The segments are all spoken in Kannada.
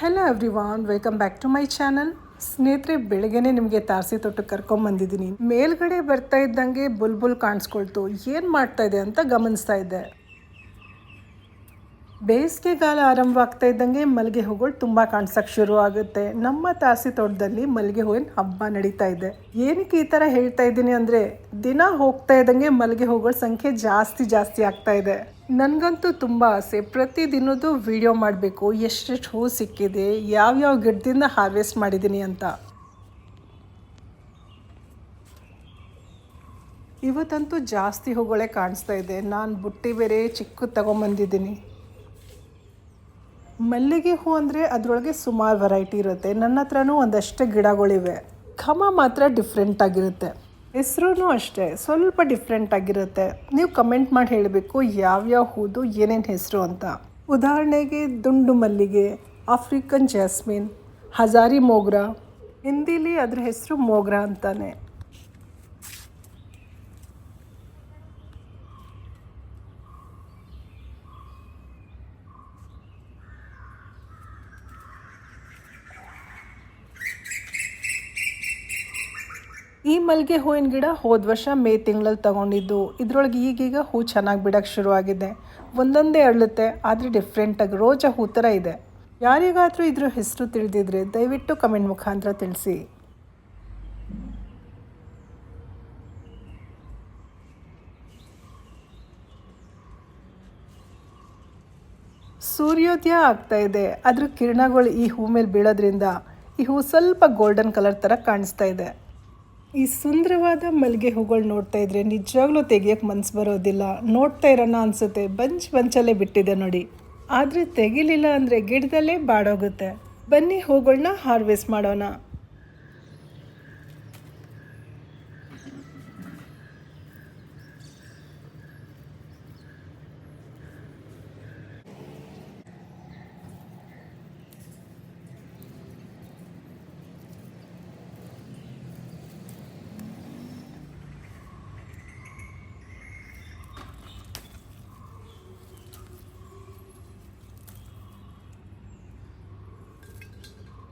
Hello everyone, welcome back to my channel. ಸ್ನೇಹಿತರೆ, ಬೆಳಗ್ಗೆನೇ ನಿಮಗೆ ತಾರಸಿ ತೊಟ್ಟಕ್ಕೆ ಕರ್ಕೊಂಬಂದಿದ್ದೀನಿ. ಮೇಲ್ಗಡೆ ಬರ್ತಾ ಇದ್ದಂಗೆ ಬುಲ್ಬುಲ್ ಕಾಣಿಸ್ಕೊಳ್ತು. ಏನು ಮಾಡ್ತಾ ಇದೆ ಅಂತ ಗಮನಿಸ್ತಾ ಇದ್ದೆ. ಬೇಸಿಗೆಗಾಲ ಆರಂಭವಾಗ್ತಾ ಇದ್ದಂಗೆ ಮಲ್ಲಿಗೆ ಹೂಗಳು ತುಂಬ ಕಾಣಿಸೋಕ್ಕೆ ಶುರು ಆಗುತ್ತೆ. ನಮ್ಮ ತಾರಸಿ ತೋಟದಲ್ಲಿ ಮಲ್ಲಿಗೆ ಹೂವಿನ ಹಬ್ಬ ನಡೀತಾ ಇದೆ. ಏನಕ್ಕೆ ಈ ಥರ ಹೇಳ್ತಾ ಇದ್ದೀನಿ ಅಂದರೆ, ದಿನ ಹೋಗ್ತಾ ಇದ್ದಂಗೆ ಮಲ್ಲಿಗೆ ಹೂಗಳ ಸಂಖ್ಯೆ ಜಾಸ್ತಿ ಆಗ್ತಾ ಇದೆ. ನನಗಂತೂ ತುಂಬ ಆಸೆ, ಪ್ರತಿದಿನದ್ದು ವಿಡಿಯೋ ಮಾಡಬೇಕು, ಎಷ್ಟೆಷ್ಟು ಹೂ ಸಿಕ್ಕಿದೆ, ಯಾವ್ಯಾವ ಗಿಡದಿಂದ ಹಾರ್ವೆಸ್ಟ್ ಮಾಡಿದ್ದೀನಿ ಅಂತ. ಇವತ್ತಂತೂ ಜಾಸ್ತಿ ಹೂಗಳೇ ಕಾಣಿಸ್ತಾ ಇದೆ. ನಾನು ಬುಟ್ಟಿ ಬೇರೆ ಚಿಕ್ಕದು ತಗೊಂಬಂದಿದ್ದೀನಿ. ಮಲ್ಲಿಗೆ ಹೂ ಅಂದರೆ ಅದರೊಳಗೆ ಸುಮಾರು ವೆರೈಟಿ ಇರುತ್ತೆ. ನನ್ನ ಹತ್ರನೂ ಒಂದಷ್ಟು ಗಿಡಗಳಿವೆ. ಘಮ ಮಾತ್ರ ಡಿಫ್ರೆಂಟ್ ಆಗಿರುತ್ತೆ. ಹೆಸರು ಅಷ್ಟೇ ಸ್ವಲ್ಪ ಡಿಫ್ರೆಂಟ್ ಆಗಿರುತ್ತೆ. ನೀವು ಕಮೆಂಟ್ ಮಾಡಿ ಹೇಳಬೇಕು ಯಾವ್ಯಾವ ಹೂದು ಏನೇನು ಹೆಸರು ಅಂತ. ಉದಾಹರಣೆಗೆ ದುಂಡು ಮಲ್ಲಿಗೆ, ಆಫ್ರಿಕನ್ ಜಾಸ್ಮಿನ್, ಹಜಾರಿ ಮೋಗ್ರಾ. ಹಿಂದಿಲಿ ಅದ್ರ ಹೆಸರು ಮೋಗ್ರಾ ಅಂತಾನೆ. ಈ ಮಲ್ಲಿಗೆ ಹೂವಿನ ಗಿಡ ಹೋದ ವರ್ಷ ಮೇ ತಿಂಗಳಲ್ಲಿ ತಗೊಂಡಿದ್ದು. ಇದರೊಳಗೆ ಈಗೀಗ ಹೂ ಚೆನ್ನಾಗಿ ಬಿಡೋಕ್ಕೆ ಶುರುವಾಗಿದೆ. ಒಂದೊಂದೇ ಅರಳುತ್ತೆ, ಆದರೆ ಡಿಫ್ರೆಂಟಾಗಿ ರೋಜಾ ಹೂ ಥರ ಇದೆ. ಯಾರಿಗಾದರೂ ಇದ್ರ ಹೆಸರು ತಿಳಿದಿದ್ರೆ ದಯವಿಟ್ಟು ಕಮೆಂಟ್ ಮುಖಾಂತರ ತಿಳಿಸಿ. ಸೂರ್ಯೋದಯ ಆಗ್ತಾ ಇದೆ. ಅದ್ರ ಕಿರಣಗಳು ಈ ಹೂ ಮೇಲೆ ಬೀಳೋದ್ರಿಂದ ಈ ಹೂ ಸ್ವಲ್ಪ ಗೋಲ್ಡನ್ ಕಲರ್ ಥರ ಕಾಣಿಸ್ತಾ ಇದೆ. ಈ ಸುಂದರವಾದ ಮಲ್ಲಿಗೆ ಹೂಗಳು ನೋಡ್ತಾ ಇದ್ರೆ ನಿಜವಾಗ್ಲೂ ತೆಗಿಯೋಕ್ಕೆ ಮನಸ್ಸು ಬರೋದಿಲ್ಲ. ನೋಡ್ತಾ ಇರೋಣ ಅನಿಸುತ್ತೆ. ಬಂಚಲ್ಲೇ ಬಿಟ್ಟಿದೆ ನೋಡಿ. ಆದರೆ ತೆಗಿಲಿಲ್ಲ ಅಂದರೆ ಗಿಡದಲ್ಲೇ ಬಾಡೋಗುತ್ತೆ. ಬನ್ನಿ ಹೂಗಳನ್ನ ಹಾರ್ವೆಸ್ಟ್ ಮಾಡೋಣ.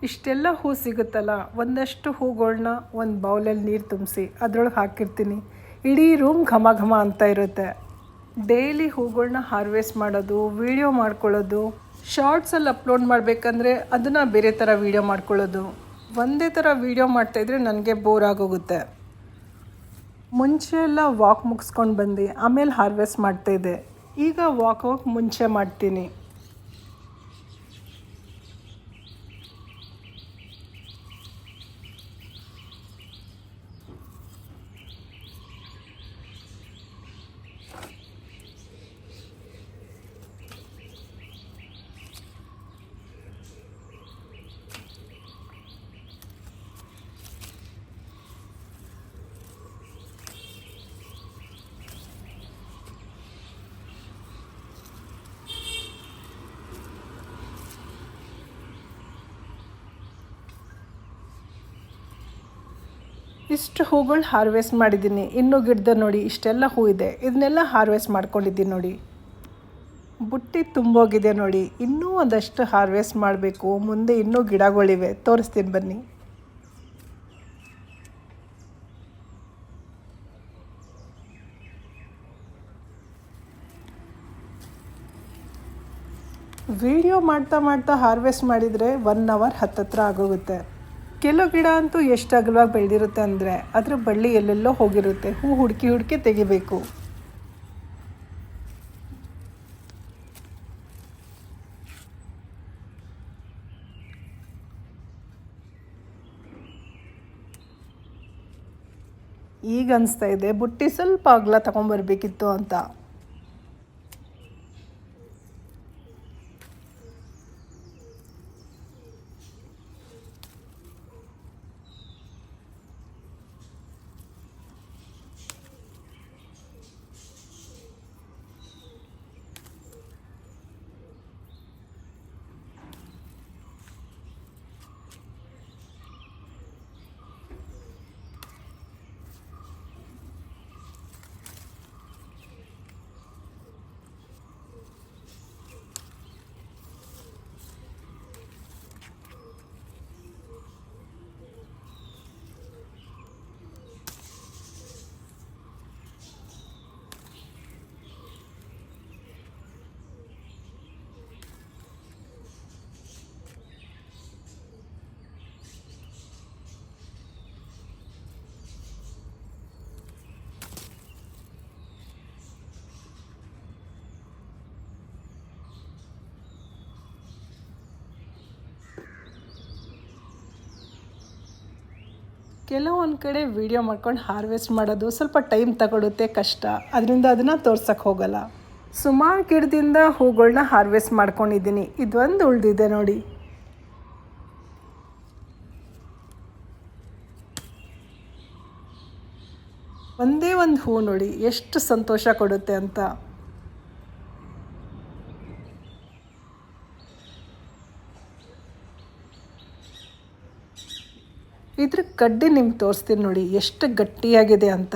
ಇಷ್ಟೆಲ್ಲ ಹೂ ಸಿಗುತ್ತಲ್ಲ, ಒಂದಷ್ಟು ಹೂಗಳನ್ನ ಒಂದು ಬೌಲಲ್ಲಿ ನೀರು ತುಂಬಿಸಿ ಅದರೊಳಗೆ ಹಾಕಿರ್ತೀನಿ. ಇಡೀ ರೂಮ್ ಘಮ ಘಮ ಅಂತ ಇರುತ್ತೆ. ಡೈಲಿ ಹೂಗಳನ್ನ ಹಾರ್ವೆಸ್ಟ್ ಮಾಡೋದು, ವೀಡಿಯೋ ಮಾಡ್ಕೊಳ್ಳೋದು, ಶಾರ್ಟ್ಸಲ್ಲಿ ಅಪ್ಲೋಡ್ ಮಾಡಬೇಕಂದ್ರೆ ಅದನ್ನು ಬೇರೆ ಥರ ವೀಡಿಯೋ ಮಾಡ್ಕೊಳ್ಳೋದು. ಒಂದೇ ಥರ ವೀಡಿಯೋ ಮಾಡ್ತಾಯಿದ್ರೆ ನನಗೆ ಬೋರ್ ಆಗೋಗುತ್ತೆ. ಮುಂಚೆ ಎಲ್ಲ ವಾಕ್ ಮುಗಿಸ್ಕೊಂಡು ಬಂದು ಆಮೇಲೆ ಹಾರ್ವೆಸ್ಟ್ ಮಾಡ್ತಾಯಿದ್ದೆ. ಈಗ ವಾಕ್ ಹೋಗಿ ಮುಂಚೆ ಮಾಡ್ತೀನಿ. ಇಷ್ಟು ಹೂಗಳು ಹಾರ್ವೆಸ್ಟ್ ಮಾಡಿದ್ದೀನಿ. ಇನ್ನೂ ಗಿಡದ ನೋಡಿ ಇಷ್ಟೆಲ್ಲ ಹೂ ಇದೆ. ಇದನ್ನೆಲ್ಲ ಹಾರ್ವೆಸ್ಟ್ ಮಾಡ್ಕೊಂಡಿದ್ದೀನಿ ನೋಡಿ. ಬುಟ್ಟಿ ತುಂಬೋಗಿದೆ ನೋಡಿ. ಇನ್ನೂ ಒಂದಷ್ಟು ಹಾರ್ವೆಸ್ಟ್ ಮಾಡಬೇಕು. ಮುಂದೆ ಇನ್ನೂ ಗಿಡಗಳಿವೆ, ತೋರಿಸ್ತೀನಿ ಬನ್ನಿ. ವಿಡಿಯೋ ಮಾಡ್ತಾ ಹಾರ್ವೆಸ್ಟ್ ಮಾಡಿದರೆ 1 ಅವರ್ ಹತ್ತತ್ರ ಆಗೋಗುತ್ತೆ. ಕೆಲವು ಗಿಡ ಅಂತೂ ಎಷ್ಟು ಅಗಲವಾಗಿ ಬೆಳೆದಿರುತ್ತೆ ಅಂದರೆ ಅದ್ರ ಬಳ್ಳಿ ಎಲ್ಲೆಲ್ಲೋ ಹೋಗಿರುತ್ತೆ. ಹೂ ಹುಡುಕಿ ತೆಗಿಬೇಕು. ಈಗ ಅನಿಸ್ತಾ ಇದೆ ಬುಟ್ಟಿ ಸ್ವಲ್ಪ ಅಗಲ ತಗೊಂಬರ್ಬೇಕಿತ್ತು ಅಂತ. ಕೆಲವೊಂದು ಕಡೆ ವಿಡಿಯೋ ಮಾಡ್ಕೊಂಡು ಹಾರ್ವೆಸ್ಟ್ ಮಾಡೋದು ಸ್ವಲ್ಪ ಟೈಮ್ ತಗೊಳುತ್ತೆ, ಕಷ್ಟ. ಅದರಿಂದ ಅದನ್ನು ತೋರ್ಸಕ್ಕೆ ಹೋಗಲ್ಲ. ಸುಮಾರು ಗಿಡದಿಂದ ಹೂಗಳನ್ನ ಹಾರ್ವೆಸ್ಟ್ ಮಾಡ್ಕೊಂಡಿದ್ದೀನಿ. ಇದೊಂದು ಉಳಿದಿದೆ ನೋಡಿ. ಒಂದೇ ಒಂದು ಹೂ ನೋಡಿ ಎಷ್ಟು ಸಂತೋಷ ಕೊಡುತ್ತೆ ಅಂತ. ಇದ್ರ ಕಡ್ಡಿ ನಿಮ್ಗೆ ತೋರಿಸ್ತೀನಿ ನೋಡಿ ಎಷ್ಟು ಗಟ್ಟಿಯಾಗಿದೆ ಅಂತ.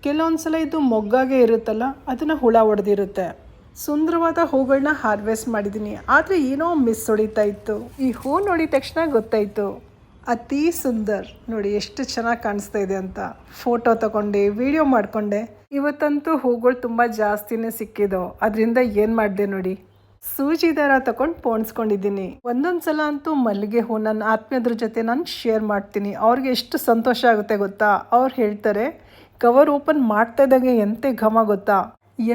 ಕೆಲವೊಂದು ಸಲ ಇದು ಮೊಗ್ಗಾಗೆ ಇರುತ್ತಲ್ಲ, ಅದನ್ನು ಹುಳ ಹೊಡೆದಿರುತ್ತೆ. ಸುಂದರವಾದ ಹೂಗಳನ್ನ ಹಾರ್ವೆಸ್ಟ್ ಮಾಡಿದ್ದೀನಿ, ಆದರೆ ಏನೋ ಮಿಸ್ ಹೊಡಿತಾ ಇತ್ತು. ಈ ಹೂ ನೋಡಿದ ತಕ್ಷಣ ಗೊತ್ತಾಯಿತು, ಅತಿ ಸುಂದರ್ ನೋಡಿ ಎಷ್ಟು ಚೆನ್ನಾಗಿ ಕಾಣಿಸ್ತಾ ಇದೆ ಅಂತ. ಫೋಟೋ ತಗೊಂಡೆ, ವಿಡಿಯೋ ಮಾಡಿಕೊಂಡೆ. ಇವತ್ತಂತೂ ಹೂಗಳು ತುಂಬ ಜಾಸ್ತಿನೇ ಸಿಕ್ಕಿದೋ, ಅದರಿಂದ ಏನು ಮಾಡಿದೆ ನೋಡಿ, ಸೂಜಿ ದಾರ ತಗೊಂಡು ಪೋಣಿಸ್ಕೊಂಡಿದ್ದೀನಿ. ಒಂದೊಂದು ಸಲ ಅಂತೂ ಮಲ್ಲಿಗೆ ಹೂ ನನ್ನ ಆತ್ಮೀಯದ್ರ ಜೊತೆ ನಾನು ಶೇರ್ ಮಾಡ್ತೀನಿ. ಅವ್ರಿಗೆ ಎಷ್ಟು ಸಂತೋಷ ಆಗುತ್ತೆ ಗೊತ್ತಾ. ಅವ್ರು ಹೇಳ್ತಾರೆ, ಕವರ್ ಓಪನ್ ಮಾಡ್ತಾ ಇದ್ದಾಗೆ ಎಂತೆ ಘಮ ಗೊತ್ತಾ,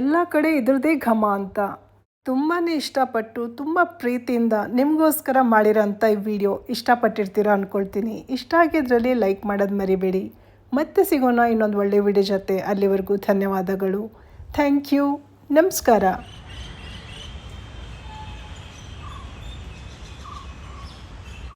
ಎಲ್ಲ ಕಡೆ ಇದ್ರದ್ದೇ ಘಮ ಅಂತ. ತುಂಬಾ ಇಷ್ಟಪಟ್ಟು ತುಂಬ ಪ್ರೀತಿಯಿಂದ ನಿಮಗೋಸ್ಕರ ಮಾಡಿರೋಂಥ ಈ ವಿಡಿಯೋ ಇಷ್ಟಪಟ್ಟಿರ್ತೀರ ಅಂದ್ಕೊಳ್ತೀನಿ. ಇಷ್ಟ ಆಗಿದ್ರಲ್ಲಿ ಲೈಕ್ ಮಾಡೋದು ಮರಿಬೇಡಿ. ಮತ್ತೆ ಸಿಗೋಣ ಇನ್ನೊಂದು ಒಳ್ಳೆ ವಿಡಿಯೋ ಜೊತೆ. ಅಲ್ಲಿವರೆಗೂ ಧನ್ಯವಾದಗಳು. Thank you. ನಮಸ್ಕಾರ.